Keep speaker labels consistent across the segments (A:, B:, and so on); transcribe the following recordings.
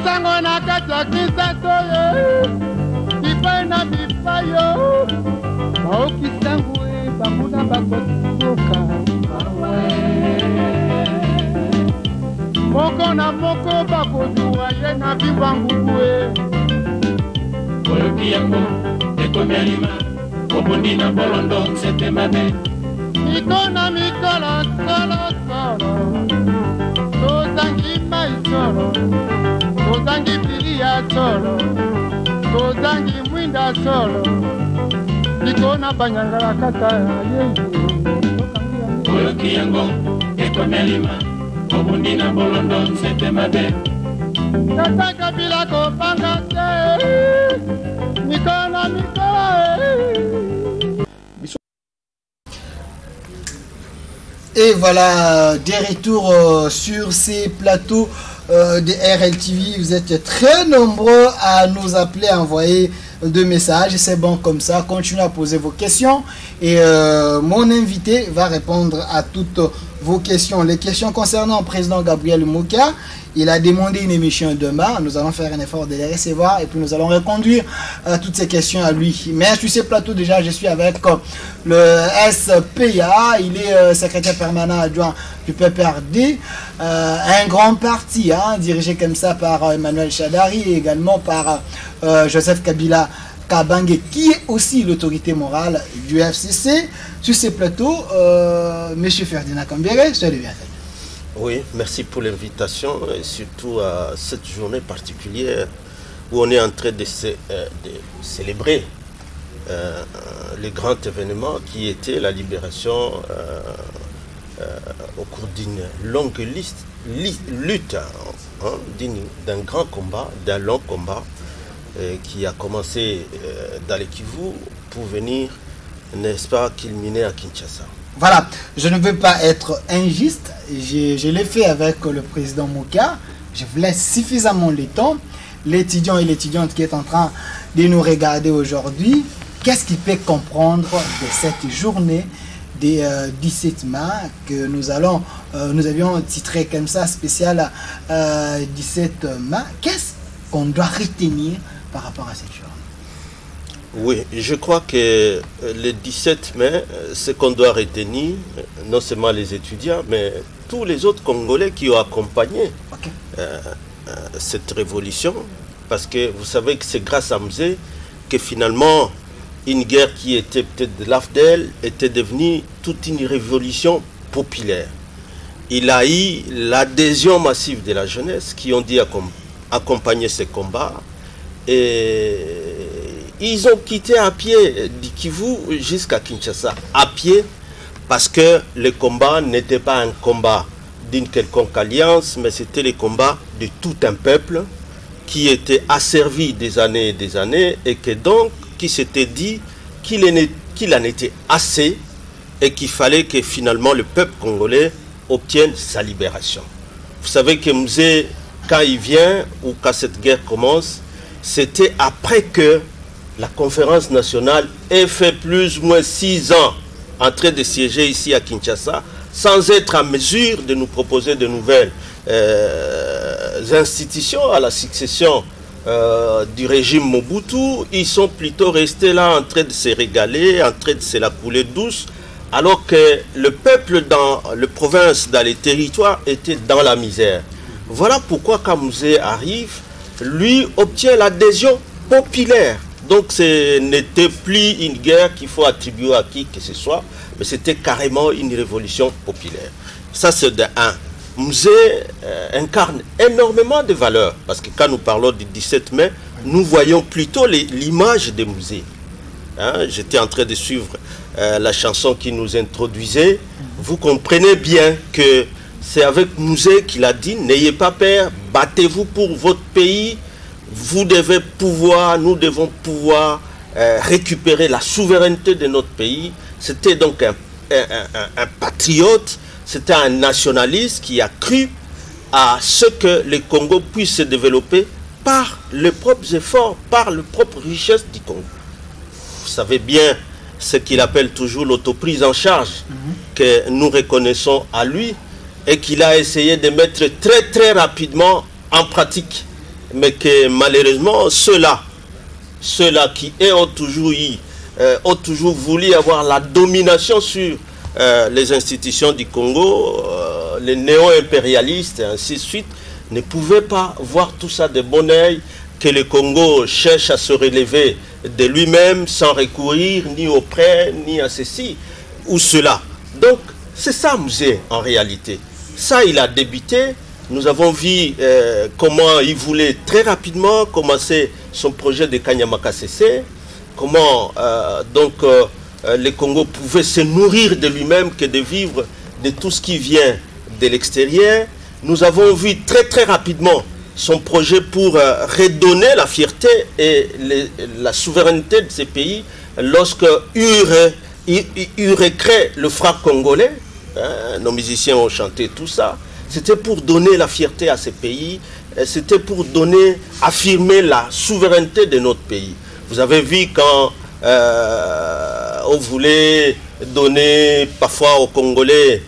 A: Sango na kata kisato Kipaina bipayo Maoki sangu Bamuna bakotuka Moko na moko bakotuwa Yena bibanguwe
B: Oyoki yango Ekomi alima Obundi na bolondo Sete mabe
A: Ikona mikolo Solo solo Tozangi maisoro Tozangi pilia solo Tozangi mwinda solo Ikona banyangala kata
B: Oyoki yango Ekomi alima Obundi na bolondo Sete mabe
A: Tata kabila kopanga se Nikona mikolo
C: Et voilà, des retours sur ces plateaux de RLTV. Vous êtes très nombreux à nous appeler, à envoyer de messages. C'est bon comme ça. Continuez à poser vos questions. Et mon invité va répondre à toutes vos questions. Les questions concernant le président Gabriel Moukia. Il a demandé une émission demain. Nous allons faire un effort de les recevoir et puis nous allons reconduire toutes ces questions à lui. Mais sur ces plateaux, déjà, je suis avec le SPA. Il est secrétaire permanent adjoint du PPRD. Un grand parti dirigé comme ça par Emmanuel Chadari et également par Joseph Kabila Kabange, qui est aussi l'autorité morale du FCC. Sur ces plateaux, M. Ferdinand Kambere, salut bien.
D: Oui, merci pour l'invitation et surtout à cette journée particulière où on est en train de célébrer le grand événement qui était la libération au cours d'une longue lutte, d'un grand combat, d'un long combat qui a commencé dans le Kivu pour venir, n'est-ce pas, culminer à Kinshasa.
C: Voilà, je ne veux pas être injuste, je l'ai fait avec le président Moukia, je vous laisse suffisamment le temps. L'étudiant et l'étudiante qui est en train de nous regarder aujourd'hui, qu'est-ce qu'il peut comprendre de cette journée des 17 mai que nous avions titré comme ça, spécial 17 mai. Qu'est-ce qu'on doit retenir par rapport à cette journée?
D: Oui, je crois que le 17 mai, ce qu'on doit retenir, non seulement les étudiants, mais tous les autres Congolais qui ont accompagné cette révolution, parce que vous savez que c'est grâce à Mzee que finalement une guerre qui était peut-être de l'AFDEL était devenue toute une révolution populaire. Il a eu l'adhésion massive de la jeunesse qui ont dit accompagner ce combat et ils ont quitté à pied du Kivu jusqu'à Kinshasa, à pied, parce que le combat n'était pas un combat d'une quelconque alliance, mais c'était le combat de tout un peuple qui était asservi des années et des années, et que donc, qui s'était dit qu'il en était assez, et qu'il fallait que finalement le peuple congolais obtienne sa libération. Vous savez que Mzee, quand il vient, ou quand cette guerre commence, c'était après que la conférence nationale ait fait plus ou moins 6 ans en train de siéger ici à Kinshasa, sans être en mesure de nous proposer de nouvelles institutions à la succession du régime Mobutu. Ils sont plutôt restés là en train de se régaler, en train de se la couler douce, alors que le peuple dans les provinces, dans les territoires, était dans la misère. Voilà pourquoi quand Mzee arrive, lui obtient l'adhésion populaire. Donc ce n'était plus une guerre qu'il faut attribuer à qui que ce soit, mais c'était carrément une révolution populaire. Ça c'est de un. Mzee incarne énormément de valeurs, parce que quand nous parlons du 17 mai, nous voyons plutôt l'image de Mzee. J'étais en train de suivre la chanson qui nous introduisait. Vous comprenez bien que c'est avec Mzee qu'il a dit, n'ayez pas peur, battez-vous pour votre pays. Vous devez pouvoir, nous devons pouvoir récupérer la souveraineté de notre pays. C'était donc un patriote, c'était un nationaliste qui a cru à ce que le Congo puisse se développer par les propres efforts, par les propres richesses du Congo. Vous savez bien ce qu'il appelle toujours l'autoprise en charge que nous reconnaissons à lui et qu'il a essayé de mettre très très rapidement en pratique. mais que malheureusement, ceux-là qui ont toujours voulu avoir la domination sur les institutions du Congo, les néo-impérialistes et ainsi de suite, ne pouvaient pas voir tout ça de bon oeil, que le Congo cherche à se relever de lui-même sans recourir ni au prêt, ni à ceci ou cela. Donc, c'est ça, Musée, en réalité. Ça, il a débuté. Nous avons vu comment il voulait très rapidement commencer son projet de Kanyamaka CC, comment le Congo pouvait se nourrir de lui-même que de vivre de tout ce qui vient de l'extérieur. Nous avons vu très très rapidement son projet pour redonner la fierté et la souveraineté de ces pays lorsque eut créé le FRAC congolais. Nos musiciens ont chanté tout ça. C'était pour donner la fierté à ces pays, c'était pour affirmer la souveraineté de notre pays. Vous avez vu quand on voulait donner parfois aux Congolais,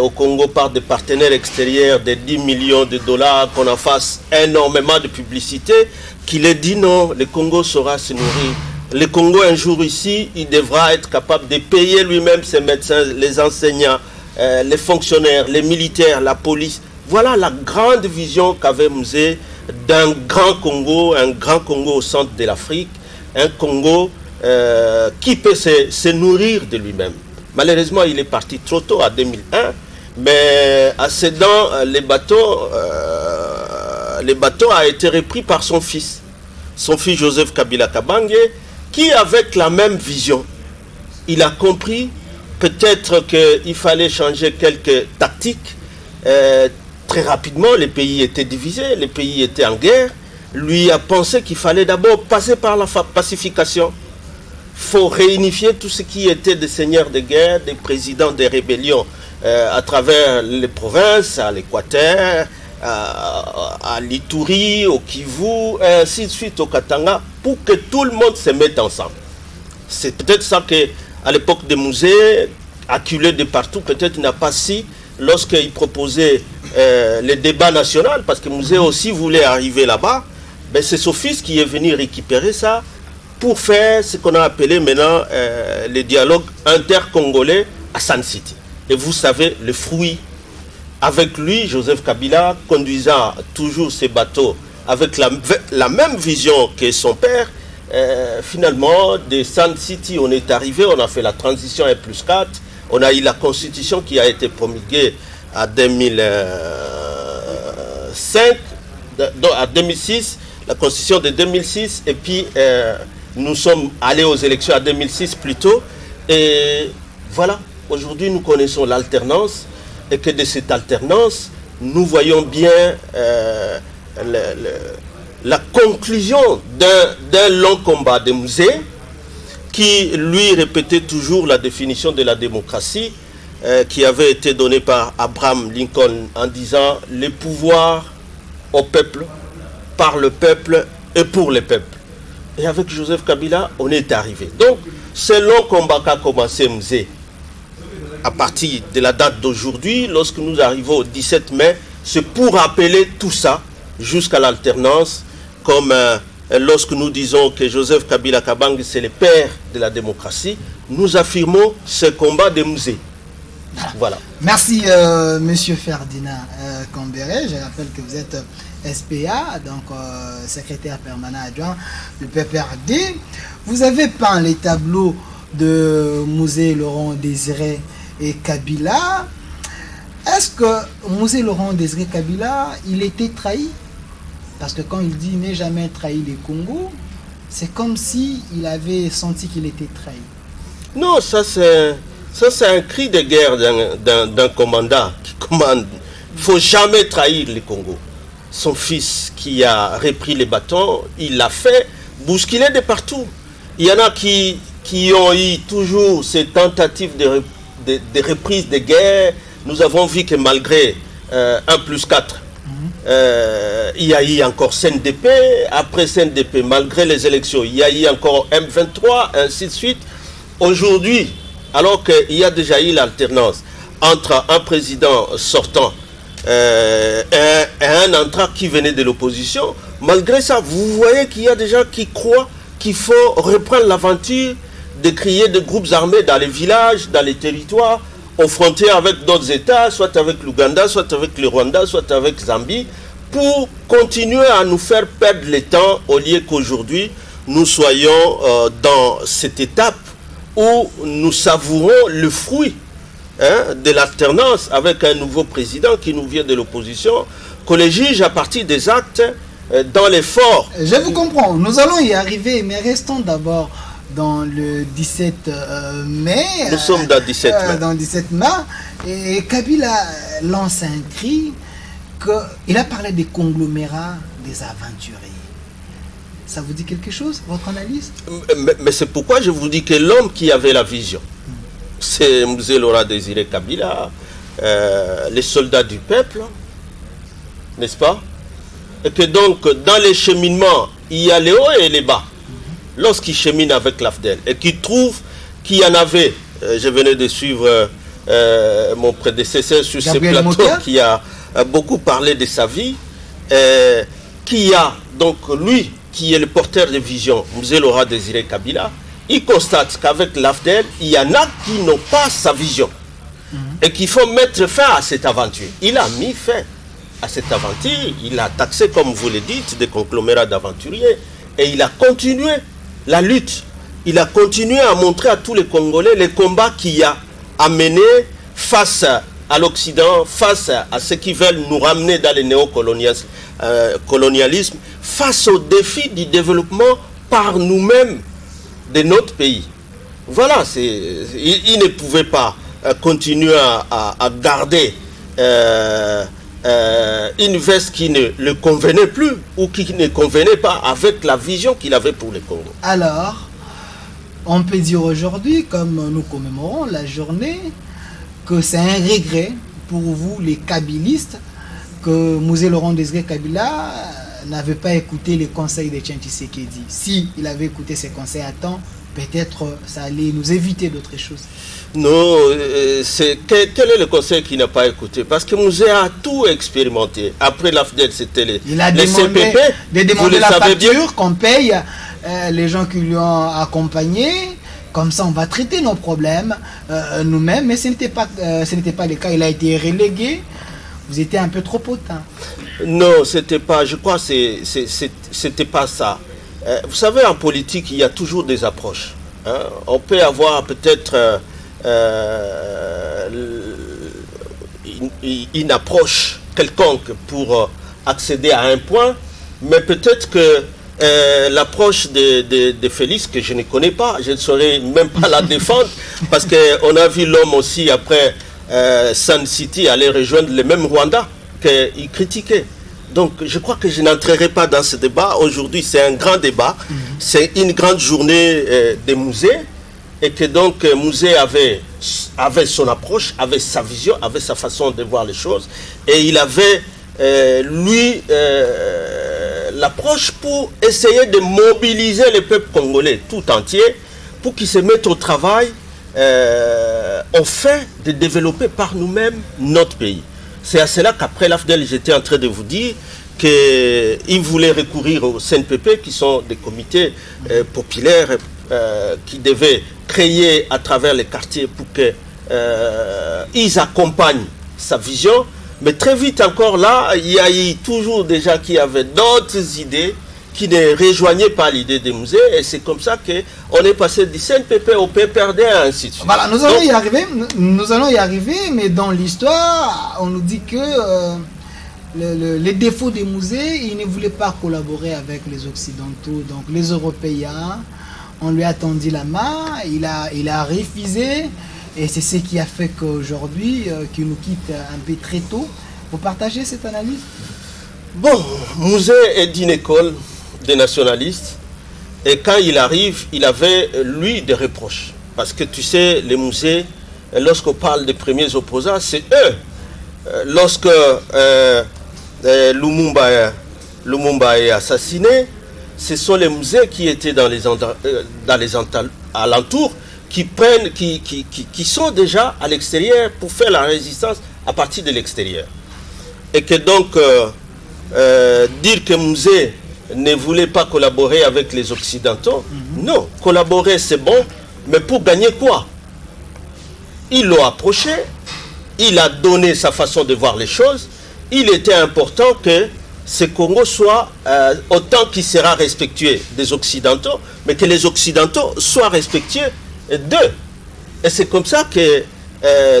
D: au Congo par des partenaires extérieurs de 10 millions de dollars, qu'on en fasse énormément de publicité, qu'il ait dit non, le Congo saura se nourrir. Le Congo un jour ici, il devra être capable de payer lui-même ses médecins, les enseignants, les fonctionnaires, les militaires, la police. Voilà la grande vision qu'avait Musée d'un grand Congo, un grand Congo au centre de l'Afrique, un Congo qui peut se nourrir de lui-même. Malheureusement, il est parti trop tôt, à 2001, mais à Sedan, les bateaux a été repris par son fils Joseph Kabila Kabange, qui avec la même vision, il a compris peut-être qu'il fallait changer quelques tactiques. Très rapidement, les pays étaient divisés, les pays étaient en guerre. Lui a pensé qu'il fallait d'abord passer par la pacification. Il faut réunifier tout ce qui était des seigneurs de guerre, des présidents des rébellions à travers les provinces, à l'Équateur, à l'Ituri, au Kivu, et ainsi de suite au Katanga, pour que tout le monde se mette ensemble. C'est peut-être ça qu'à l'époque des musées, acculé de partout, peut-être n'a pas si, lorsqu'il proposait les débats nationaux, parce que le musée aussi voulait arriver là-bas, ben c'est son fils qui est venu récupérer ça pour faire ce qu'on a appelé maintenant les dialogues intercongolais à Sun City. Et vous savez, le fruit, avec lui, Joseph Kabila, conduisant toujours ses bateaux avec la même vision que son père, finalement, de Sun City, on est arrivé, on a fait la transition 1+4, on a eu la constitution qui a été promulguée à 2006, la constitution de 2006, et puis nous sommes allés aux élections à 2006 plutôt, et voilà, aujourd'hui nous connaissons l'alternance, et que de cette alternance, nous voyons bien la conclusion d'un long combat de Musée, qui lui répétait toujours la définition de la démocratie qui avait été donnée par Abraham Lincoln en disant le pouvoir au peuple, par le peuple et pour le peuple. Et avec Joseph Kabila, on est arrivé. Donc, ce long combat qu'a commencé Musée à partir de la date d'aujourd'hui, lorsque nous arrivons au 17 mai, c'est pour rappeler tout ça jusqu'à l'alternance, comme lorsque nous disons que Joseph Kabila Kabange c'est le père de la démocratie, nous affirmons ce combat de Musée. Voilà.
C: Merci Monsieur Ferdinand Kambere. Je rappelle que vous êtes SPA, donc secrétaire permanent adjoint du PPRD. Vous avez peint les tableaux de Musée Laurent Désiré et Kabila. Est-ce que Musée Laurent Désiré Kabila, il était trahi? Parce que quand il dit « n'est jamais trahi les Congo », c'est comme si il avait senti qu'il était trahi.
D: Non, ça c'est un cri de guerre d'un commandant qui commande. Il ne faut jamais trahir les Congo. Son fils qui a repris les bâtons, il l'a fait bousculer de partout. Il y en a qui ont eu toujours ces tentatives de reprise de guerre. Nous avons vu que malgré 1+4, il y a eu encore CNDP. Après CNDP, malgré les élections, il y a eu encore M23, ainsi de suite. Aujourd'hui, alors qu'il y a déjà eu l'alternance entre un président sortant un entrant qui venait de l'opposition. Malgré ça, vous voyez qu'il y a des gens qui croient qu'il faut reprendre l'aventure de créer des groupes armés dans les villages, dans les territoires, aux frontières avec d'autres États, soit avec l'Ouganda, soit avec le Rwanda, soit avec Zambie, pour continuer à nous faire perdre le temps au lieu qu'aujourd'hui, nous soyons dans cette étape où nous savourons le fruit de l'alternance avec un nouveau président qui nous vient de l'opposition, qu'on les juge à partir des actes dans l'effort.
C: Je vous comprends, nous allons y arriver, mais restons d'abord dans le 17 mai.
D: Nous sommes dans 17 mai.
C: Dans le 17 mai, et Kabila lance un cri qu'il a parlé des conglomérats, des aventuriers. Ça vous dit quelque chose, votre analyse?
D: Mais c'est pourquoi je vous dis que l'homme qui avait la vision, c'est Mzee Laurent Désiré Kabila, les soldats du peuple, n'est-ce pas? Et que donc, dans les cheminements, il y a les hauts et les bas. Lorsqu'il chemine avec l'AFDEL et qu'il trouve qu'il y en avait, je venais de suivre mon prédécesseur sur ce plateau qui a beaucoup parlé de sa vie, qui a donc lui qui est le porteur de vision, Mzee Laurent Désiré Kabila, il constate qu'avec l'AFDEL, il y en a qui n'ont pas sa vision et qu'il faut mettre fin à cette aventure. Il a mis fin à cette aventure, il a taxé, comme vous le dites, des conglomérats d'aventuriers et il a continué la lutte. Il a continué à montrer à tous les Congolais les combats qu'il a amenés face à l'Occident, face à ceux qui veulent nous ramener dans le néocolonialisme, face aux défis du développement par nous-mêmes de notre pays. Voilà, il ne pouvait pas continuer à garder une veste qui ne le convenait plus ou qui ne convenait pas avec la vision qu'il avait pour le Congo.
C: Alors, on peut dire aujourd'hui, comme nous commémorons la journée, que c'est un regret pour vous, les kabylistes, que Mzee Laurent Désiré Kabila n'avait pas écouté les conseils de Etienne Tshisekedi. Si il avait écouté ces conseils à temps, peut-être ça allait nous éviter d'autres choses.
D: Non, quel est le conseil qu'il n'a pas écouté? Parce que Mzee a tout expérimenté. Après l'AFDEL, c'était les CPP.
C: Il a demandé la facture qu'on paye les gens qui lui ont accompagné. Comme ça, on va traiter nos problèmes nous-mêmes. Mais ce n'était pas le cas. Il a été relégué. Vous étiez un peu trop hautain.
D: Non, c'était pas. Je crois que c'était pas ça. Vous savez, en politique, il y a toujours des approches. Hein. On peut avoir peut-être une approche quelconque pour accéder à un point, mais peut-être que l'approche de Félix, que je ne connais pas, je ne saurais même pas la défendre, parce qu'on a vu l'homme aussi, après Sun City, aller rejoindre le même Rwanda qu'il critiquait. Donc je crois que je n'entrerai pas dans ce débat. Aujourd'hui, c'est un grand débat, c'est une grande journée de Mzee, et que donc Mzee avait son approche, avait sa vision, avait sa façon de voir les choses, et il avait, lui, l'approche pour essayer de mobiliser le peuple congolais tout entier pour qu'ils se mettent au travail au fait de développer par nous-mêmes notre pays. C'est à cela qu'après l'AFDEL, j'étais en train de vous dire qu'ils voulaient recourir au CNPP, qui sont des comités populaires qui devaient créer à travers les quartiers pour qu'ils accompagnent sa vision. Mais très vite encore là, il y a eu toujours des gens qui avaient d'autres idées, qui ne rejoignaient pas l'idée de Mzee, et c'est comme ça qu'on est passé du CNPP au PPRD et ainsi de suite.
C: Voilà, nous allons y arriver, mais dans l'histoire, on nous dit que les défauts de Mzee, il ne voulait pas collaborer avec les Occidentaux, donc les Européens, on lui a tendu la main, il a refusé, et c'est ce qui a fait qu'aujourd'hui, qu'il nous quitte un peu très tôt. Vous partagez cette analyse?
D: Bon, Mzee est d'une école des nationalistes, et quand il arrive, il avait, lui, des reproches. Parce que tu sais, les Mzee, lorsqu'on parle des premiers opposants, c'est eux. Lorsque Lumumba est assassiné, ce sont les Mzee qui étaient dans les alentours, qui sont déjà à l'extérieur pour faire la résistance à partir de l'extérieur. et que donc dire que Mouzé ne voulait pas collaborer avec les Occidentaux, non, collaborer c'est bon, mais pour gagner quoi? Ils l'ont approché, il a donné sa façon de voir les choses, il était important que ce Congo soit autant qu'il sera respectueux des Occidentaux, mais que les Occidentaux soient respectueux d'eux. Et c'est comme ça que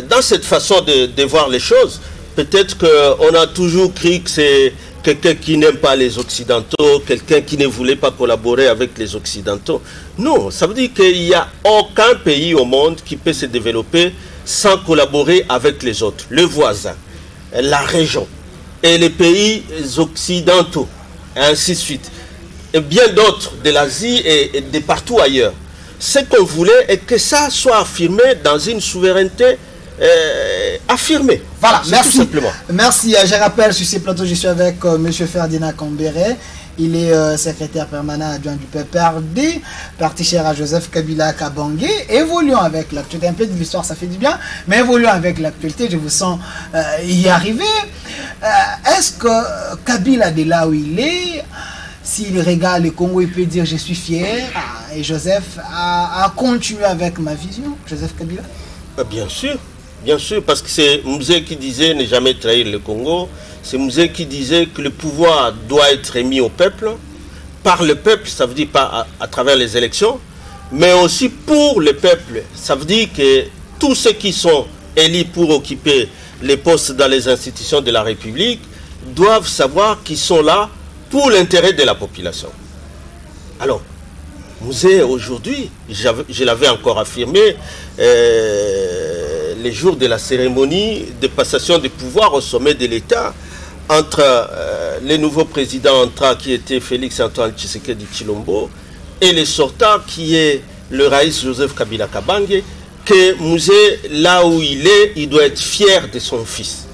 D: dans cette façon de voir les choses, peut-être qu'on a toujours cru que c'est quelqu'un qui n'aime pas les Occidentaux, quelqu'un qui ne voulait pas collaborer avec les Occidentaux. Non, ça veut dire qu'il n'y a aucun pays au monde qui peut se développer sans collaborer avec les autres, le voisin, la région, et les pays occidentaux, et ainsi de suite. Et bien d'autres de l'Asie et de partout ailleurs. Ce qu'on voulait est que ça soit affirmé dans une souveraineté affirmée.
C: Voilà, merci.
D: Tout simplement.
C: Merci. Je rappelle, sur ces plateaux, je suis avec M. Ferdinand Kambere. Il est secrétaire permanent adjoint du PPRD, parti cher à Joseph Kabila Kabange. Évoluons avec l'actualité. Un peu de l'histoire, ça fait du bien, mais évoluons avec l'actualité. Je vous sens y arriver. Est-ce que Kabila, de là où il est, s'il regarde le Congo, il peut dire je suis fier et Joseph a continué avec ma vision, Joseph Kabila?
D: Bien sûr, parce que c'est Mouzé qui disait ne jamais trahir le Congo. C'est Mouzé qui disait que le pouvoir doit être remis au peuple, par le peuple, ça veut dire pas à travers les élections, mais aussi pour le peuple. Ça veut dire que tous ceux qui sont élus pour occuper les postes dans les institutions de la République doivent savoir qu'ils sont là pour l'intérêt de la population. Alors, Mouzé, aujourd'hui, je l'avais encore affirmé, les jours de la cérémonie de passation de pouvoir au sommet de l'État entre le nouveau président entrant qui était Félix-Antoine Tshisekedi Tshilombo et le sortant qui est le Raïs Joseph Kabila Kabange, que Mouzé, là où il est, il doit être fier de son fils.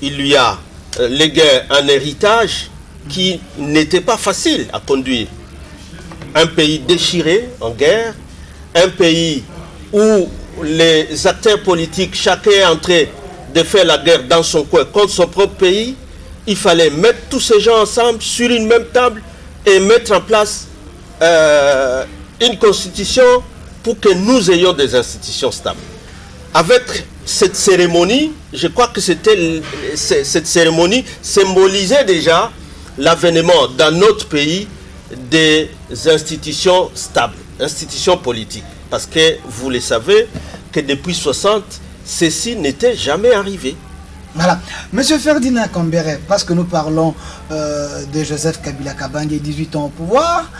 D: Il lui a légué un héritage qui n'était pas facile à conduire. Un pays déchiré en guerre, un pays où les acteurs politiques, chacun est en train de faire la guerre dans son coin contre son propre pays. Il fallait mettre tous ces gens ensemble sur une même table et mettre en place une constitution pour que nous ayons des institutions stables. Avec cette cérémonie, je crois que cette cérémonie symbolisait déjà l'avènement dans notre pays des institutions stables, institutions politiques. Parce que vous le savez que depuis 60, ceci n'était jamais arrivé.
C: Voilà. Monsieur Ferdinand Kambere, parce que nous parlons de Joseph Kabila Kabange, 18 ans au pouvoir,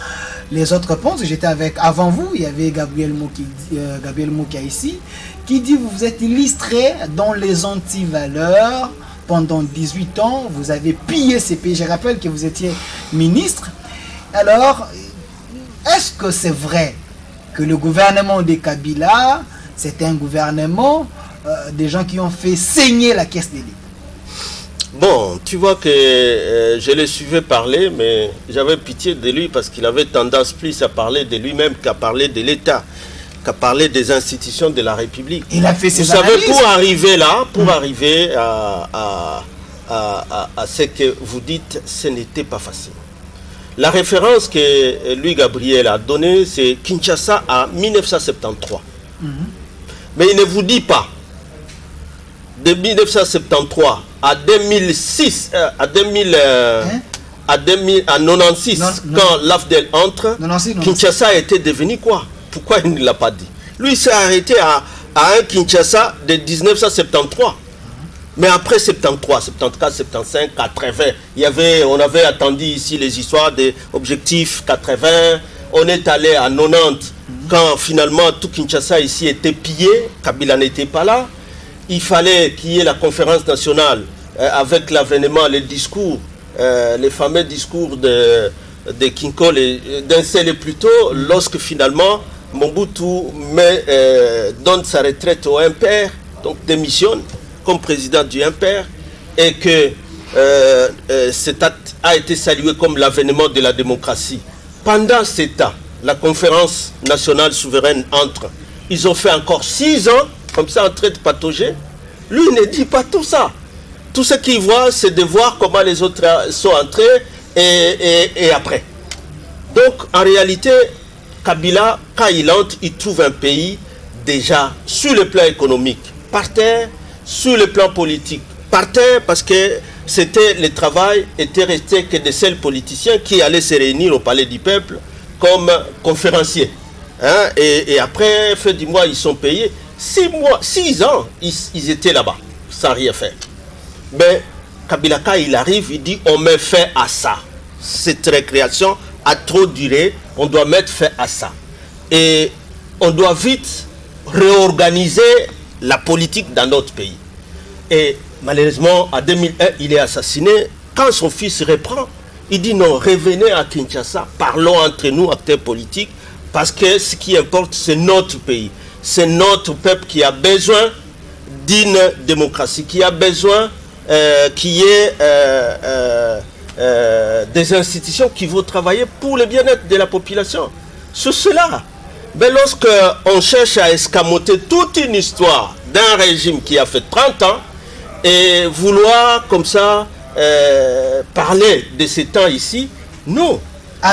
C: les autres pensent, j'étais avec, avant vous, il y avait Gabriel Moukia ici, qui dit vous êtes illustré dans les antivaleurs pendant 18 ans, vous avez pillé ces pays. Je rappelle que vous étiez ministre. Alors, est-ce que c'est vrai que le gouvernement de Kabila, c'était un gouvernement des gens qui ont fait saigner la caisse d'élite?
D: Bon, tu vois que je le suivais parler, mais j'avais pitié de lui parce qu'il avait tendance plus à parler de lui-même qu'à parler de l'État, qu'à parler des institutions de la République.
C: Il a fait ses
D: Vous savez,
C: analyses.
D: pour arriver là, pour arriver à ce que vous dites, ce n'était pas facile. La référence que Louis Gabriel a donnée, c'est Kinshasa à 1973. Mais il ne vous dit pas, de 1973 à 2006, à 96, quand l'AFDEL entre,
C: 96.
D: Kinshasa était devenu quoi? Pourquoi il ne l'a pas dit? Lui, il s'est arrêté à un Kinshasa de 1973. Mais après 73, 74, 75, 80, on avait attendu ici les histoires des objectifs 80, on est allé à 90, quand finalement tout Kinshasa ici était pillé, Kabila n'était pas là, il fallait qu'il y ait la conférence nationale avec l'avènement, les discours, les fameux discours de Kinkole et d'Insele plutôt, lorsque finalement Mobutu donne sa retraite au MPR, donc démissionne comme président du MPR, et que cet acte a été salué comme l'avènement de la démocratie. Pendant ce temps, la conférence nationale souveraine entre. Ils ont fait encore 6 ans, comme ça en train de patauger. Lui ne dit pas tout ça. Tout ce qu'ils voient, c'est de voir comment les autres sont entrés et après. Donc, en réalité, Kabila, quand il entre, il trouve un pays déjà sur le plan économique par terre, sur le plan politique par terre, parce que c'était le travail était resté que de seuls politiciens qui allaient se réunir au Palais du Peuple comme conférenciers. Hein? Et après, fin du mois, ils sont payés. 6 ans, ils étaient là-bas, sans rien faire. Mais Kabila, quand il arrive, il dit on met fin à ça. Cette récréation a trop duré, on doit mettre fin à ça. Et on doit vite réorganiser la politique dans notre pays. Et malheureusement, en 2001, il est assassiné. Quand son fils reprend, il dit non, revenez à Kinshasa, parlons entre nous, acteurs politiques, parce que ce qui importe, c'est notre pays. C'est notre peuple qui a besoin d'une démocratie, qui a besoin qu'il y ait des institutions qui vont travailler pour le bien-être de la population. C'est cela. Mais lorsque on cherche à escamoter toute une histoire d'un régime qui a fait 30 ans et vouloir comme ça parler de ces temps ici, non.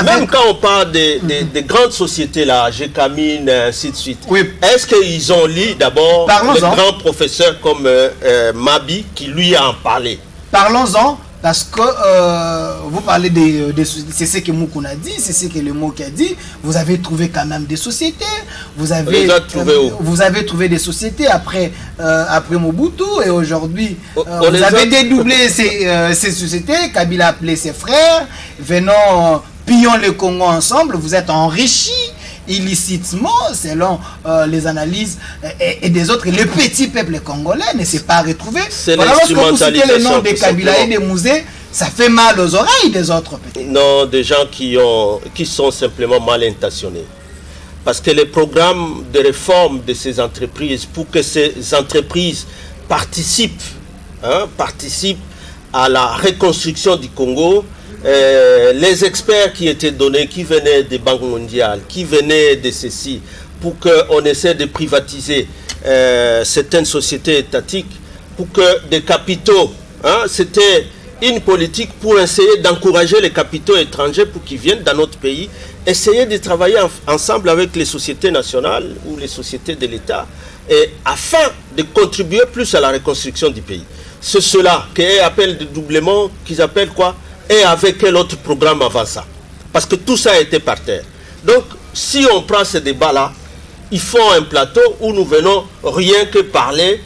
D: Même quand on parle des grandes sociétés là, Gécamine, ainsi de suite,
C: oui.
D: Est-ce qu'ils ont lu d'abord les grands professeurs comme Mabi qui lui a en parlé? Parlons-en,
C: parce que vous parlez c'est ce que Moukoun a dit, c'est ce que le mot qui a dit. Vous avez trouvé quand même des sociétés. Vous avez trouvé des sociétés après Mobutu, et aujourd'hui vous avez dédoublé ces sociétés. Kabila a appelé ses frères, venons pillons le Congo ensemble. Vous êtes enrichis illicitement, selon les analyses et des autres. Le petit peuple congolais ne s'est pas retrouvé. Voilà, lorsque vous citez le nom de Kabila et des musées, ça fait mal aux oreilles des autres peut-être.
D: Non, des gens qui sont simplement mal intentionnés. Parce que les programmes de réforme de ces entreprises, pour que ces entreprises participent à la reconstruction du Congo, les experts qui étaient donnés, qui venaient des banques mondiales, qui venaient de ceci, pour qu'on essaie de privatiser certaines sociétés étatiques, pour que des capitaux, c'était une politique pour essayer d'encourager les capitaux étrangers pour qu'ils viennent dans notre pays, essayer de travailler ensemble avec les sociétés nationales ou les sociétés de l'État, afin de contribuer plus à la reconstruction du pays. C'est cela qu'ils appellent le doublement, qu'ils appellent quoi? Et avec quel autre programme avant ça? Parce que tout ça a été par terre. Donc, si on prend ce débat-là, il faut un plateau où nous venons rien que parler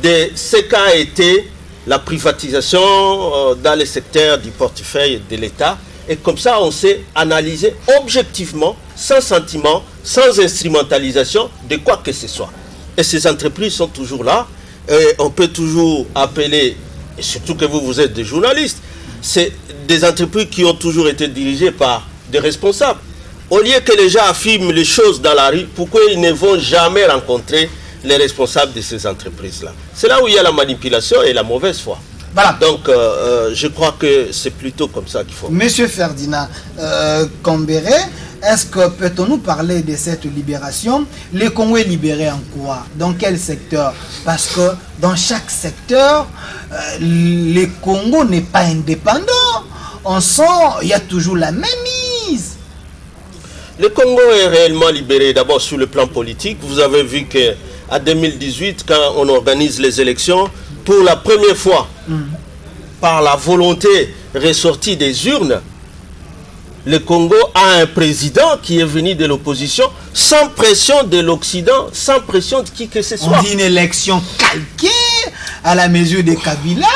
D: de ce qu'a été la privatisation dans le secteur du portefeuille de l'État. Et comme ça, on sait analyser objectivement, sans sentiment, sans instrumentalisation de quoi que ce soit. Et ces entreprises sont toujours là. Et on peut toujours appeler, et surtout que vous êtes des journalistes, c'est des entreprises qui ont toujours été dirigées par des responsables. Au lieu que les gens affirment les choses dans la rue, pourquoi ils ne vont jamais rencontrer les responsables de ces entreprises-là? C'est là où il y a la manipulation et la mauvaise foi. Voilà. Donc, je crois que c'est plutôt comme ça qu'il faut.
C: Monsieur Ferdinand Kambere, est-ce que peut-on nous parler de cette libération? Le Congo est libéré en quoi? Dans quel secteur? Parce que dans chaque secteur, le Congo n'est pas indépendant. On sent il y a toujours la même mise.
D: Le Congo est réellement libéré d'abord sur le plan politique. Vous avez vu qu'en 2018, quand on organise les élections, pour la première fois, par la volonté ressortie des urnes, le Congo a un président qui est venu de l'opposition, sans pression de l'Occident, sans pression de qui que ce soit.
C: On dit une élection calquée à la mesure de Kabila.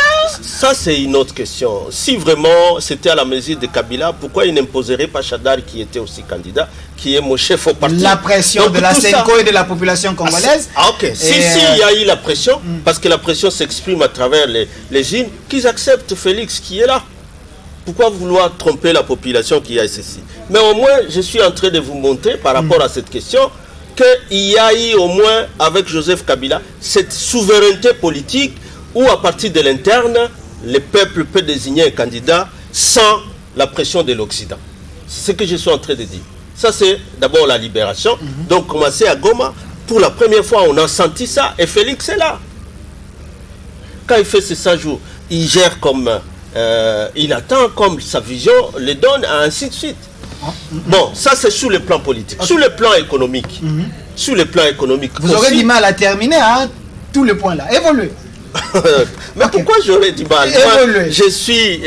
D: Ça, c'est une autre question. Si vraiment c'était à la mesure de Kabila, pourquoi il n'imposerait pas Chadar, qui était aussi candidat, qui est mon chef au parti?
C: La pression donc, de la Senko et de la population congolaise.
D: Ok. Si il y a eu la pression, parce que la pression s'exprime à travers les îles, qu'ils acceptent Félix qui est là. Pourquoi vouloir tromper la population qui a ceci? Mais au moins, je suis en train de vous montrer, par rapport à cette question, qu'il y a eu au moins, avec Joseph Kabila, cette souveraineté politique où, à partir de l'interne, le peuple peut désigner un candidat sans la pression de l'Occident. C'est ce que je suis en train de dire. Ça, c'est d'abord la libération. Donc, commencer à Goma, pour la première fois, on a senti ça, et Félix est là. Quand il fait ces 100 jours, il gère comme il attend, comme sa vision le donne, ainsi de suite. Bon, ça c'est sur le plan politique. Sur le plan économique, sur le plan économique
C: vous aurez du mal à terminer, hein, tous les points là. Évoluez.
D: Mais pourquoi j'aurais du mal? Moi, je suis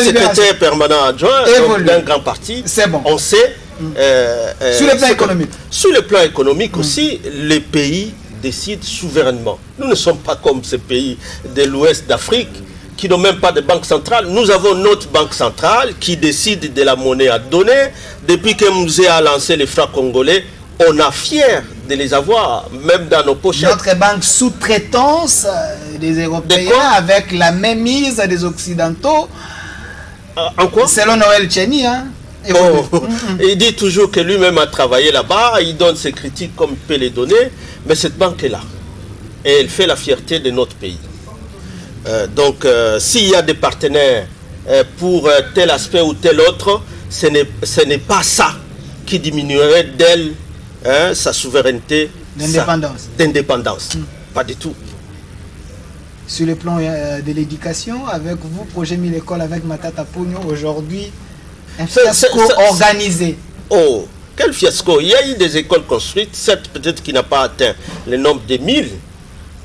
D: secrétaire permanent adjoint d'un grand parti.
C: C'est bon.
D: On sait.
C: Sur le plan économique.
D: Sur le plan économique aussi, les pays décident souverainement. Nous ne sommes pas comme ces pays de l'ouest d'Afrique qui n'ont même pas de banque centrale. Nous avons notre banque centrale qui décide de la monnaie à donner. Depuis que Mouzé a lancé les francs congolais, on a fier de les avoir, même dans nos pochettes.
C: Notre banque sous-traitance des Européens avec la même mise des Occidentaux.
D: En quoi?
C: Selon Noël Tcheni, hein.
D: Il dit toujours que lui-même a travaillé là-bas, il donne ses critiques comme il peut les donner, mais cette banque est là. Et elle fait la fierté de notre pays. Donc, s'il y a des partenaires pour tel aspect ou tel autre, ce n'est pas ça qui diminuerait d'elle sa souveraineté d'indépendance. Pas du tout.
C: Sur le plan de l'éducation, avec vous, projet 1000 écoles avec Matata Pogno, aujourd'hui, un fiasco organisé.
D: Oh, quel fiasco! Il y a eu des écoles construites, certes peut-être qui n'a pas atteint le nombre de 1000,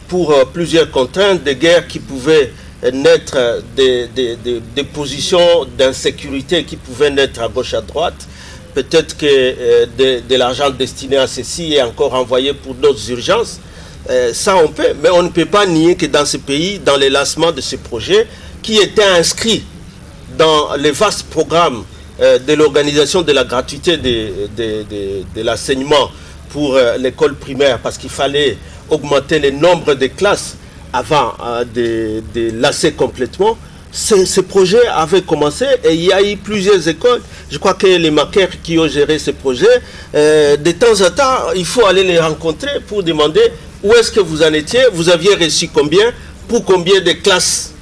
D: pour plusieurs contraintes de guerre qui pouvaient naître, des positions d'insécurité qui pouvaient naître à gauche à droite. Peut-être que de l'argent destiné à ceci est encore envoyé pour d'autres urgences. Ça on peut, mais on ne peut pas nier que dans ce pays, dans les lancements de ces projets, qui étaient inscrits dans les vastes programmes de l'organisation de la gratuité de l'enseignement pour l'école primaire, parce qu'il fallait augmenter le nombre de classes avant de lasser complètement. Ce projet avait commencé et il y a eu plusieurs écoles. Je crois que les maquères qui ont géré ce projet, de temps en temps, il faut aller les rencontrer pour demander où est-ce que vous en étiez, vous aviez reçu combien, pour combien de classes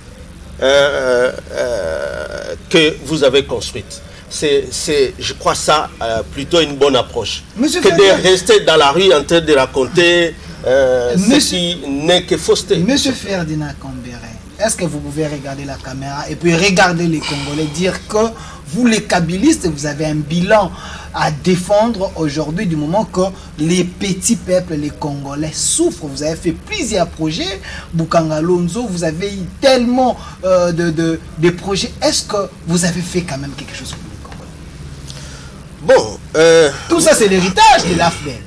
D: que vous avez construites. C'est, je crois ça, plutôt une bonne approche.
C: Monsieur
D: que de rester dans la rue en train de raconter ce qui n'est que fausseté.
C: Monsieur Ferdinand Cambéré, est-ce que vous pouvez regarder la caméra et puis regarder les Congolais, dire que vous les kabylistes, vous avez un bilan à défendre aujourd'hui du moment que les petits peuples, les Congolais souffrent. Vous avez fait plusieurs projets, Bukanga Lonzo, vous avez eu tellement de projets. Est-ce que vous avez fait quand même quelque chose pour les Congolais?
D: Bon,
C: tout ça c'est l'héritage de l'AFDEL.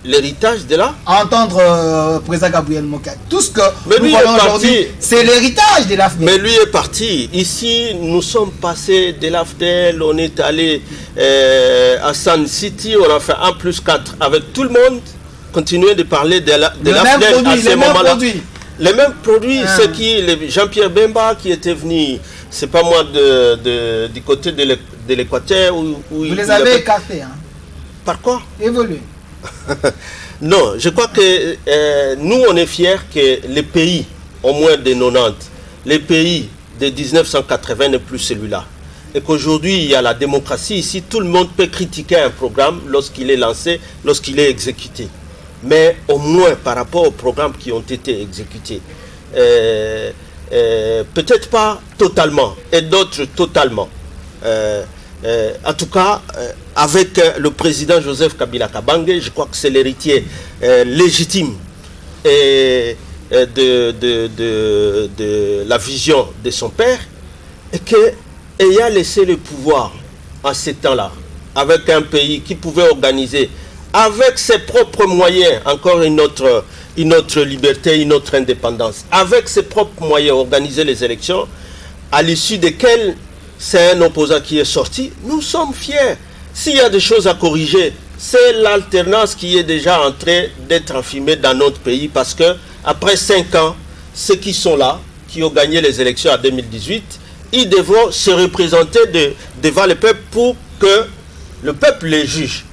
D: L'héritage de là?
C: Entendre président Gabriel Moka. Tout ce que
D: nous voyons aujourd'hui,
C: c'est l'héritage de l'AFDEL.
D: Mais lui est parti. Ici, nous sommes passés de l'AFDEL, on est allé à Sun City, on a fait 1+4 avec tout le monde, continuer de parler de l'AFDEL à ce moment-là. Les mêmes produits, c'est qui Jean-Pierre Bemba qui était venu, c'est pas moi du côté de l'Équateur. Vous
C: les avez écartés. Hein.
D: Par quoi?
C: Évoluer.
D: Non, je crois que nous, on est fiers que les pays, au moins de 90, les pays de 1980 n'est plus celui-là. Et qu'aujourd'hui, il y a la démocratie. Ici, tout le monde peut critiquer un programme lorsqu'il est lancé, lorsqu'il est exécuté. Mais au moins par rapport aux programmes qui ont été exécutés, peut-être pas totalement, et d'autres totalement. En tout cas, avec le président Joseph Kabila Kabange, je crois que c'est l'héritier légitime de la vision de son père, et qu'ayant laissé le pouvoir en ces temps-là, avec un pays qui pouvait organiser, avec ses propres moyens, encore une autre liberté, une autre indépendance, avec ses propres moyens, organiser les élections, à l'issue desquelles c'est un opposant qui est sorti, nous sommes fiers. S'il y a des choses à corriger, c'est l'alternance qui est déjà en train d'être enfumée dans notre pays, parce que après 5 ans, ceux qui sont là, qui ont gagné les élections en 2018, ils devront se représenter devant le peuple pour que le peuple les juge.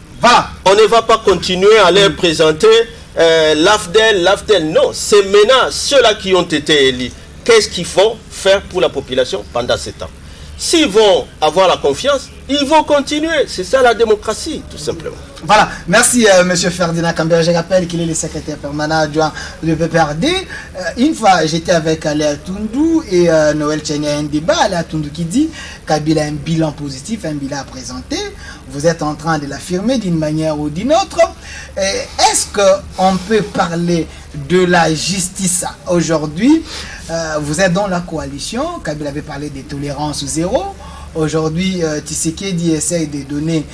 D: On ne va pas continuer à leur présenter l'AFDEL, non, c'est maintenant ceux-là qui ont été élus. Qu'est-ce qu'ils vont faire pour la population pendant 7 ans? S'ils vont avoir la confiance, ils vont continuer. C'est ça la démocratie, tout simplement.
C: Voilà, merci Monsieur Ferdinand Kambere. Je rappelle qu'il est le secrétaire permanent adjoint du PPRD. Une fois, j'étais avec Aléa Toundou et Noël Tchenya, un débat. Aléa Toundou qui dit Kabila a un bilan positif, un bilan à présenter. Vous êtes en train de l'affirmer d'une manière ou d'une autre. Est-ce qu'on peut parler de la justice aujourd'hui? Vous êtes dans la coalition. Kabila avait parlé de tolérance zéro. Aujourd'hui, Tshisekedi essaye de donner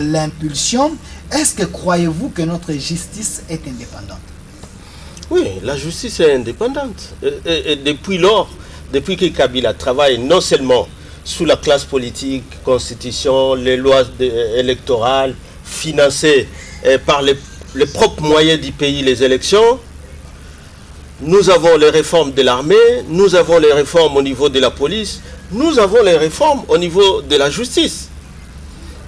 C: l'impulsion. Est-ce que croyez-vous que notre justice est indépendante?
D: Oui, la justice est indépendante. Et depuis lors, depuis que Kabila travaille non seulement sous la classe politique, constitution, les lois électorales, financées par les propres moyens du pays, les élections, nous avons les réformes de l'armée, nous avons les réformes au niveau de la police, nous avons les réformes au niveau de la justice.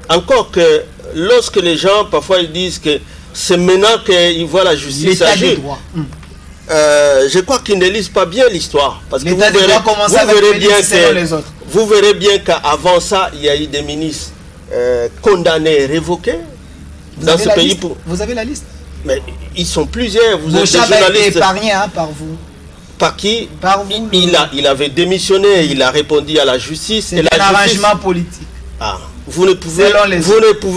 D: Encore que lorsque les gens, parfois ils disent que c'est maintenant qu'ils voient la justice agir, je crois qu'ils ne lisent pas bien l'histoire. Parce que vous verrez bien qu'avant ça, il y a eu des ministres condamnés, révoqués dans ce pays.
C: Vous avez la liste?
D: Mais ils sont plusieurs. Vous êtes des
C: journalistes.
D: journalistes.
C: A été épargné par vous.
D: Par qui?
C: Par vous.
D: Il avait démissionné, il a répondu à la justice.
C: C'est un arrangement politique.
D: Ah, vous ne pouvez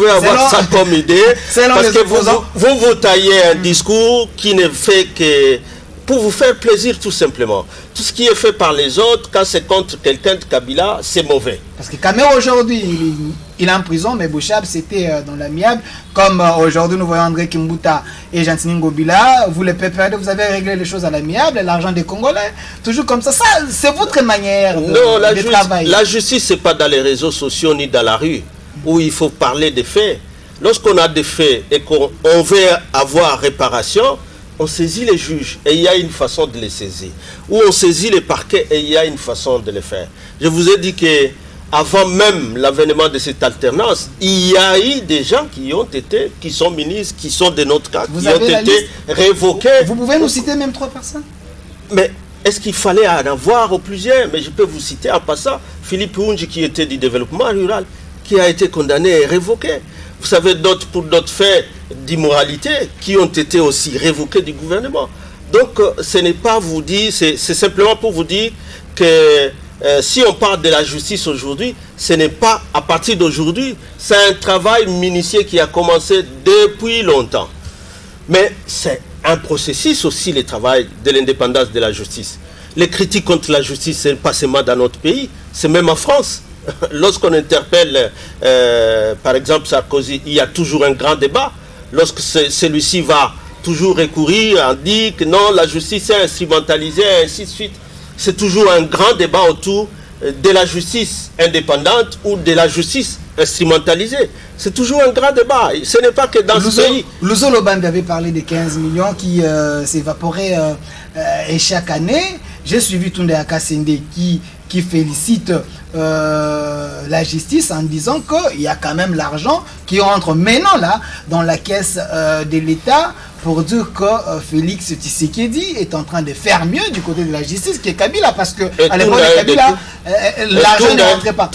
D: avoir ça comme idée parce que vous taillez un discours qui ne fait que pour vous faire plaisir tout simplement. Tout ce qui est fait par les autres, quand c'est contre quelqu'un de Kabila, c'est mauvais.
C: Parce que Kamere aujourd'hui, il est en prison, mais Bouchab c'était dans l'amiable. Comme aujourd'hui nous voyons André Kimbuta et Jantini Ngobila, vous les PPRD, vous avez réglé les choses à l'amiable, l'argent des Congolais, toujours comme ça. Ça, c'est votre manière de travailler.
D: La justice, c'est pas dans les réseaux sociaux ni dans la rue où il faut parler des faits. Lorsqu'on a des faits et qu'on veut avoir réparation, on saisit les juges et il y a une façon de les saisir. Ou on saisit les parquets et il y a une façon de les faire. Je vous ai dit que avant même l'avènement de cette alternance, il y a eu des gens qui sont ministres, qui sont de notre cas, qui ont été révoqués.
C: Vous pouvez nous citer même 3 personnes?
D: Mais est-ce qu'il fallait en avoir plusieurs? Mais je peux vous citer en passant Philippe Ounji qui était du développement rural, qui a été condamné et révoqué. Vous savez, pour d'autres faits d'immoralité qui ont été aussi révoqués du gouvernement. Donc, ce n'est pas vous dire, c'est simplement pour vous dire que si on parle de la justice aujourd'hui, ce n'est pas à partir d'aujourd'hui, c'est un travail minutieux qui a commencé depuis longtemps. Mais c'est un processus aussi, le travail de l'indépendance de la justice. Les critiques contre la justice, ce n'est pas seulement dans notre pays, c'est même en France. Lorsqu'on interpelle, par exemple, Sarkozy, il y a toujours un grand débat. Lorsque celui-ci va toujours recourir, on dit que non, la justice est instrumentalisée, et ainsi de suite. C'est toujours un grand débat autour de la justice indépendante ou de la justice instrumentalisée. C'est toujours un grand débat. Ce n'est pas que dans ce pays.
C: Louzo Lobambe avait parlé de 15 millions qui s'évaporaient chaque année. J'ai suivi Tunde Akasende qui félicite la justice en disant qu'il y a quand même l'argent qui rentre maintenant là dans la caisse de l'État pour dire que Félix Tshisekedi est en train de faire mieux du côté de la justice que Kabila, parce que à l'époque de Kabila, l'argent ne rentrait pas.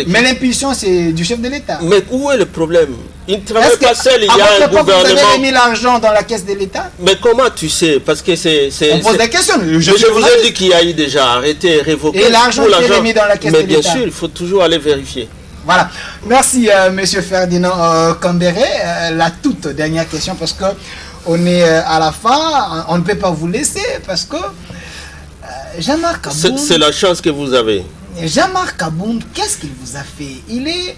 C: Mais l'impulsion, c'est du chef de l'État.
D: Mais où est le problème? Il ne travaille pas seul, il y a un gouvernement.
C: Vous avez mis l'argent dans la caisse de l'État?
D: Mais comment tu sais? Parce que c'est...
C: On pose la question.
D: Je vous ai dit qu'il y a eu déjà arrêté, révoqué.
C: Et l'argent qui est mis dans la caisse de l'État?
D: Mais bien sûr, il faut toujours aller vérifier.
C: Voilà. Merci, Monsieur Ferdinand Kambere. La toute dernière question, parce que on est à la fin, on ne peut pas vous laisser, parce que Jean-Marc Abound...
D: C'est la chance que vous avez.
C: Jean-Marc Abound, qu'est-ce qu'il vous a fait? Il est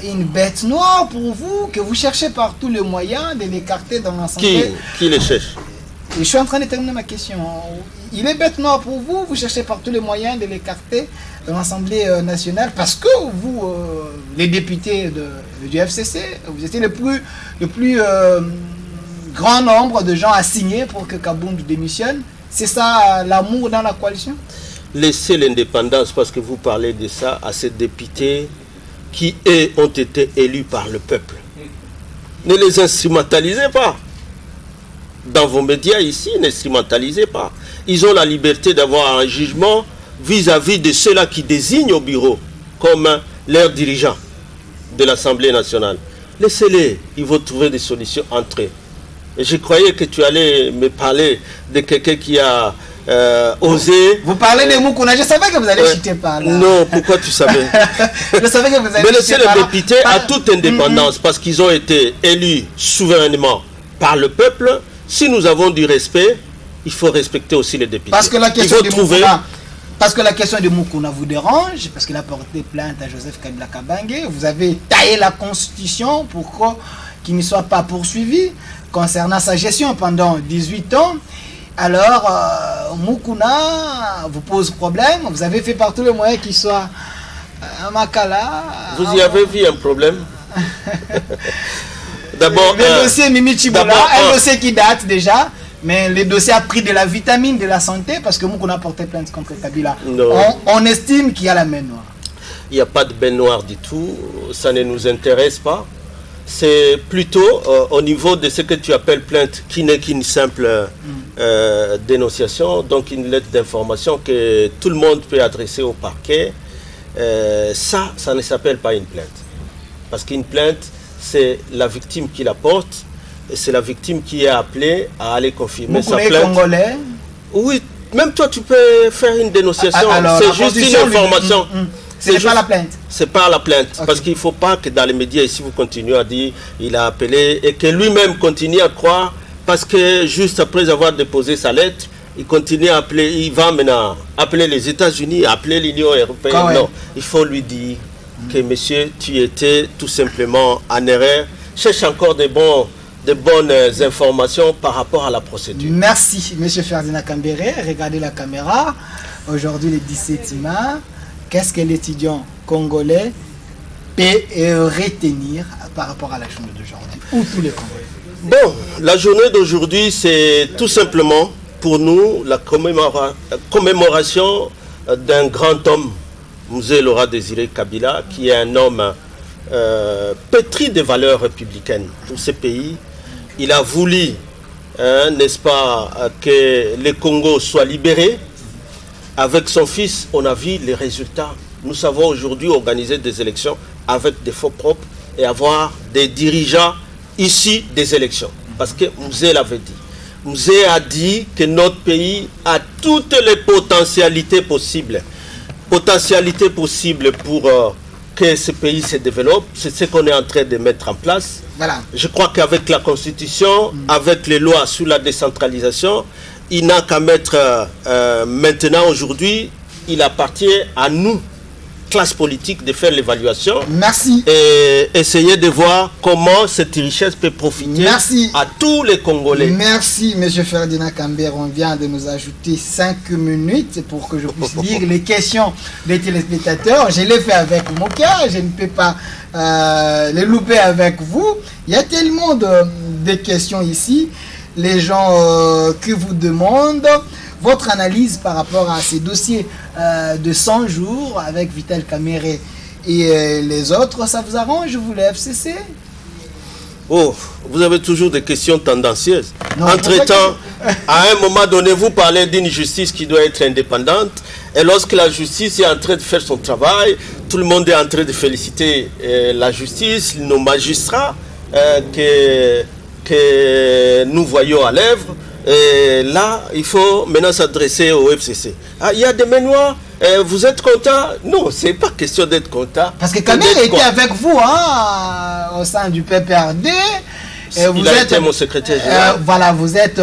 C: une bête noire pour vous, que vous cherchez par tous les moyens de l'écarter dans l'Assemblée.
D: Qui le cherche?
C: Je suis en train de terminer ma question. Il est bête noire pour vous, vous cherchez par tous les moyens de l'écarter de l'Assemblée nationale, parce que vous, les députés du FCC, vous étiez le plus grand nombre de gens à signer pour que Kabound démissionne. C'est ça l'amour dans la coalition?
D: Laissez l'indépendance, parce que vous parlez de ça, à ces députés qui, eux, ont été élus par le peuple. Ne les instrumentalisez pas. Dans vos médias ici, n'instrumentalisez pas. Ils ont la liberté d'avoir un jugement vis-à-vis de ceux-là qui désignent au bureau comme leurs dirigeants de l'Assemblée nationale. Laissez-les, ils vont trouver des solutions entre eux. Et je croyais que tu allais me parler de quelqu'un qui a osé...
C: Vous parlez de Moukouna, je savais que vous allez chuter par là.
D: Non, pourquoi tu savais?
C: Je savais que vous allez
D: mais laissez
C: chuter par
D: les
C: là.
D: députés à toute indépendance parce qu'ils ont été élus souverainement par le peuple. Si nous avons du respect, il faut respecter aussi les députés.
C: Parce que la question
D: il faut
C: de
D: trouver...
C: Moukouna, parce que la question de Moukouna vous dérange, parce qu'il a porté plainte à Joseph Kabila Kabange, vous avez taillé la constitution pour qu'il ne soit pas poursuivi concernant sa gestion pendant 18 ans. Alors, Moukouna vous pose problème, vous avez fait par tous les moyens qu'il soit un Makala.
D: Vous y avez vu un problème? D'abord,
C: le dossier Mimi Chibola, un dossier qui date déjà. Mais le dossier a pris de la vitamine de la santé parce que Moukouna a porté plainte contre Kabila. On estime qu'il y a la main noire.
D: Il n'y a pas de main noire du tout. Ça ne nous intéresse pas. C'est plutôt au niveau de ce que tu appelles plainte, qui n'est qu'une simple dénonciation, donc une lettre d'information que tout le monde peut adresser au parquet. Ça ne s'appelle pas une plainte. Parce qu'une plainte, c'est la victime qui la porte. Et c'est la victime qui est appelée à aller confirmer sa plainte.
C: Congolais.
D: Oui, même toi tu peux faire une dénonciation. C'est juste une information.
C: C'est pas la plainte.
D: C'est pas la plainte.
C: Okay.
D: Parce qu'il ne faut pas que dans les médias ici vous continuez à dire il a appelé et que lui-même continue à croire parce que juste après avoir déposé sa lettre, il continue à appeler, il va maintenant appeler les États-Unis, appeler l'Union européenne.
C: Ouais.
D: Non, il faut lui dire que monsieur, tu étais tout simplement en erreur. Cherche encore de bonnes informations par rapport à la procédure.
C: Merci, monsieur Ferdinand Kambere. Regardez la caméra. Aujourd'hui, le 17 mars, qu'est-ce que l'étudiant congolais peut retenir par rapport à la journée d'aujourd'hui? Ou tous les Congolais?
D: Bon, la journée d'aujourd'hui, c'est tout simplement pour nous la commémoration d'un grand homme, Mzee Laurent Désiré Kabila, qui est un homme pétri de valeurs républicaines pour ce pays. Il a voulu, n'est-ce pas, que le Congo soit libéré. Avec son fils, on a vu les résultats. Nous savons aujourd'hui organiser des élections avec des fonds propres et avoir des dirigeants issus des élections. Parce que Mzee l'avait dit. Mzee a dit que notre pays a toutes les potentialités possibles. Potentialités possibles pour que ce pays se développe. C'est ce qu'on est en train de mettre en place.
C: Voilà.
D: Je crois qu'avec la Constitution, avec les lois sur la décentralisation, il n'a qu'à mettre maintenant, aujourd'hui, il appartient à nous, classe politique, de faire l'évaluation.
C: Merci.
D: Et essayer de voir comment cette richesse peut profiter à tous les Congolais.
C: Merci, M. Ferdinand Kambere. On vient de nous ajouter 5 minutes pour que je puisse lire les questions des téléspectateurs. Je l'ai fait avec Mokia, je ne peux pas les louper avec vous. Il y a tellement de questions ici. Les gens qui vous demandent votre analyse par rapport à ces dossiers de 100 jours avec Vital Kamerhe et les autres. Ça vous arrange, vous, le FCC?
D: Oh, vous avez toujours des questions tendancieuses.
C: Non,
D: entre-temps, à un moment donné, vous parlez d'une justice qui doit être indépendante. Et lorsque la justice est en train de faire son travail, tout le monde est en train de féliciter la justice, nos magistrats que nous voyons à l'œuvre. Et là, il faut maintenant s'adresser au FCC. Ah, il y a des mains noires, vous êtes content? Non, c'est pas question d'être content.
C: Parce que Kamerhe était avec vous au sein du PPRD.
D: Il a été mon secrétaire général.
C: Voilà, vous êtes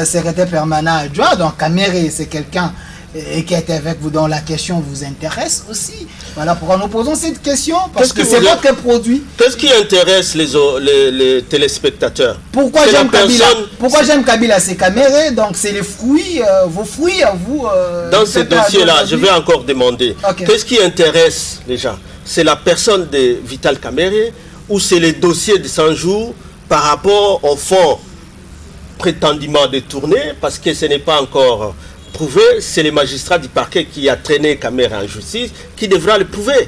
C: secrétaire permanent adjoint. Donc Kamerhe, c'est quelqu'un qui était avec vous, dont la question vous intéresse aussi. Voilà pourquoi nous posons cette question, parce que c'est votre produit.
D: Qu'est-ce qui intéresse les téléspectateurs?
C: Pourquoi j'aime Kabila? C'est Kamerhe, donc c'est les fruits, vos fruits à vous.
D: Dans ce dossier-là, je vais encore demander, qu'est-ce qui intéresse les gens? C'est la personne de Vital Kamerhe ou c'est les dossiers de 100 jours par rapport au fonds prétendument détourné, parce que ce n'est pas encore prouvé, c'est les magistrats du parquet qui a traîné Kamerhe en justice qui devra le prouver.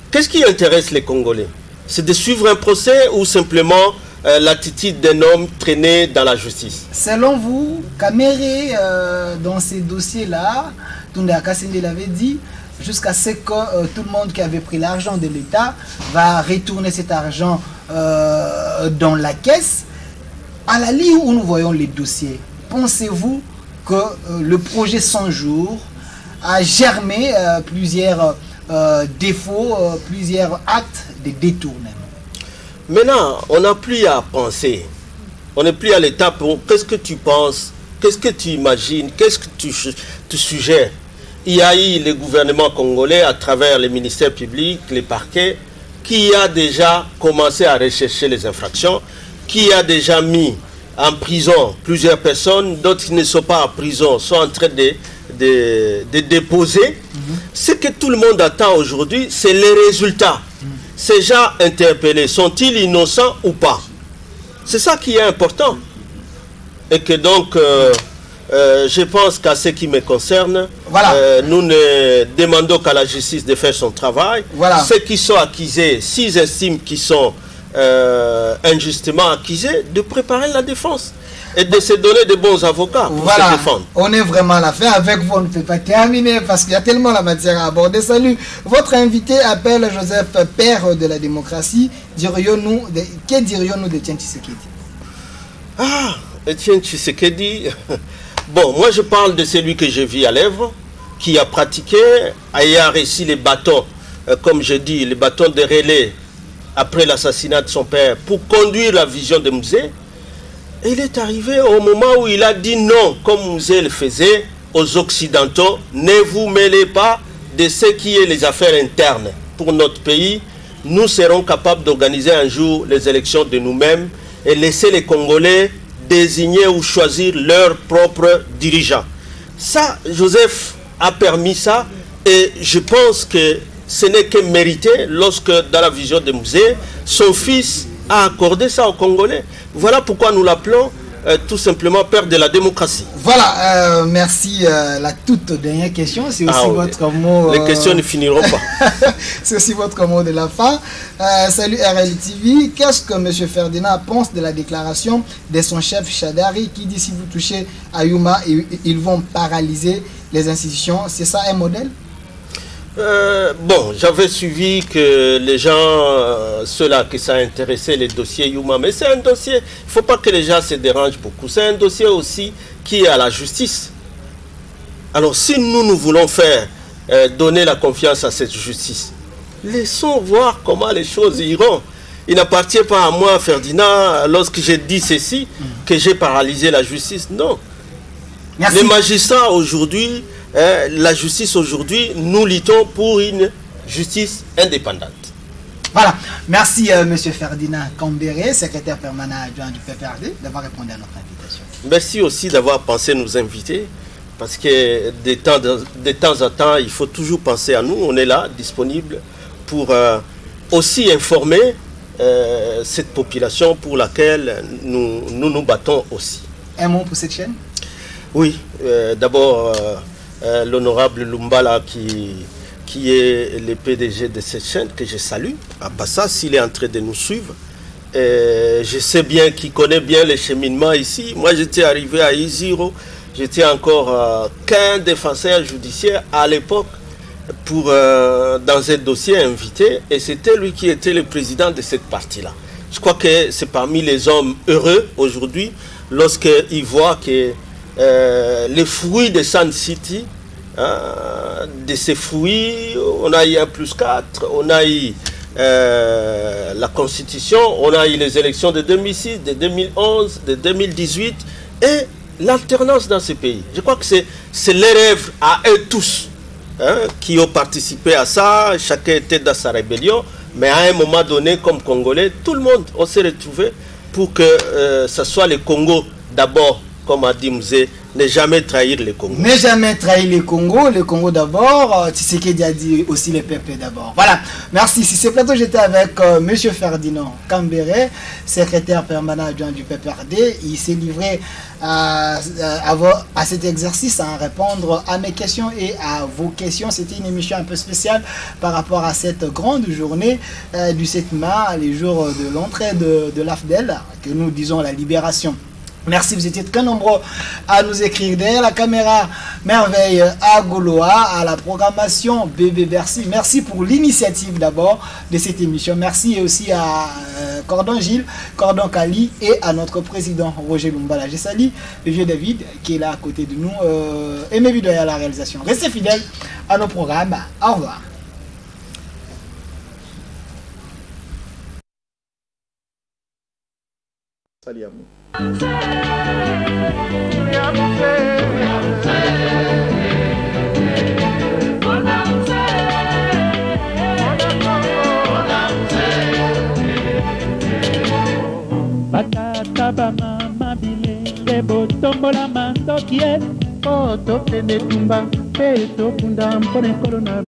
D: Qu'est-ce qui intéresse les Congolais? C'est de suivre un procès ou simplement l'attitude d'un homme traîné dans la justice?
C: Selon vous, Kamerhe, dans ces dossiers-là, Tunda Kassende l'avait dit, jusqu'à ce que tout le monde qui avait pris l'argent de l'État va retourner cet argent dans la caisse. À la ligne où nous voyons les dossiers, pensez-vous que le projet 100 jours a germé plusieurs défauts, plusieurs actes de détournement?
D: Maintenant, on n'a plus à penser. On n'est plus à l'étape où qu'est-ce que tu penses, qu'est-ce que tu imagines, qu'est-ce que tu suggères. Il y a eu le gouvernement congolais à travers les ministères publics, les parquets, qui a déjà commencé à rechercher les infractions, qui a déjà mis en prison plusieurs personnes, d'autres qui ne sont pas en prison, sont en train de déposer. Ce que tout le monde attend aujourd'hui, c'est les résultats. Ces gens interpellés, sont-ils innocents ou pas? C'est ça qui est important. Et que donc, je pense qu'à ce qui me concerne, voilà. Nous ne demandons qu'à la justice de faire son travail. Voilà. Ceux qui sont accusés, s'ils estiment qu'ils sont injustement accusés, de préparer la défense et de se donner de bons avocats pour se défendre. On est vraiment à la fin. Avec vous, on ne peut pas terminer parce qu'il y a tellement la matière à aborder. Salut. Votre invité appelle Joseph Père de la démocratie. Que dirions-nous de Etienne Tshisekedi? Ah, Etienne Tshisekedi. Bon, moi je parle de celui que j'ai vu à l'œuvre, qui a pratiqué, ayant réussi les bâtons, comme je dis, les bâtons de relais après l'assassinat de son père, pour conduire la vision de Mouzé. Et il est arrivé au moment où il a dit non, comme Mouzé le faisait aux Occidentaux, ne vous mêlez pas de ce qui est les affaires internes pour notre pays. Nous serons capables d'organiser un jour les élections de nous-mêmes et laisser les Congolais désigner ou choisir leurs propres dirigeants. Ça, Joseph a permis ça et je pense que ce n'est que mérité lorsque, dans la vision de Mouzé, son fils a accordé ça aux Congolais. Voilà pourquoi nous l'appelons tout simplement père de la démocratie.
C: Voilà, merci. La toute dernière question, c'est aussi votre mot...
D: Les questions ne finiront pas.
C: C'est aussi votre mot de la fin. Salut RLTV. Qu'est-ce que M. Ferdinand pense de la déclaration de son chef Chadari qui dit si vous touchez à Yuma, ils vont paralyser les institutions? C'est ça un modèle?
D: Bon, j'avais suivi que les gens, ceux-là qui sont intéressés, les dossiers Yuma, mais c'est un dossier, il ne faut pas que les gens se dérangent beaucoup. C'est un dossier aussi qui est à la justice. Alors si nous voulons faire, donner la confiance à cette justice, laissons voir comment les choses iront. Il n'appartient pas à moi, Ferdinand, lorsque j'ai dit ceci, que j'ai paralysé la justice. Non. Merci. Les magistrats aujourd'hui, la justice aujourd'hui, nous luttons pour une justice indépendante.
C: Voilà. Merci M. Ferdinand Kambere, secrétaire permanent adjoint du PPRD, d'avoir répondu à notre invitation.
D: Merci aussi d'avoir pensé nous inviter, parce que de temps en temps, il faut toujours penser à nous. On est là, disponible, pour aussi informer cette population pour laquelle nous battons aussi.
C: Un mot pour cette chaîne?
D: Oui, d'abord... l'honorable Lumbala qui est le PDG de cette chaîne, que je salue. À part ça, s'il est en train de nous suivre, je sais bien qu'il connaît bien les cheminements ici. Moi, j'étais arrivé à Iziro, j'étais encore qu'un défenseur judiciaire à l'époque dans un dossier invité, et c'était lui qui était le président de cette partie-là. Je crois que c'est parmi les hommes heureux aujourd'hui lorsqu'ils voient que les fruits de Sun City, de ces fruits, on a eu un +4, on a eu la Constitution, on a eu les élections de 2006, de 2011, de 2018 et l'alternance dans ce pays. Je crois que c'est les rêves à eux tous qui ont participé à ça. Chacun était dans sa rébellion, mais à un moment donné, comme Congolais, tout le monde, on s'est retrouvé pour que ce soit le Congo d'abord, comme a dit Mouzé, ne jamais trahir le Congo.
C: Ne jamais trahir le Congo d'abord. Tshisekedi a dit aussi le peuple d'abord. Voilà, merci. Si c'est plateau, j'étais avec M. Ferdinand Kambere, secrétaire permanent adjoint du PPRD. Il s'est livré à cet exercice, à répondre à mes questions et à vos questions. C'était une émission un peu spéciale par rapport à cette grande journée du 7 mars, les jours de l'entrée de l'AFDEL, que nous disons la libération Merci, vous étiez très nombreux à nous écrire. Derrière la caméra, Merveille à Goloa, à la programmation Bébé Bercy. Merci pour l'initiative d'abord de cette émission. Merci aussi à Cordon Gilles, Cordon Kali et à notre président Roger Lumbala. Je salue le vieux David qui est là à côté de nous. Et mes vidéos à la réalisation. Restez fidèles à nos programmes. Au revoir.
E: Salut à vous.
B: Batata bamama bilenge botombola mandoki
A: o tokende tumba mpe tokunda mpona ekolo na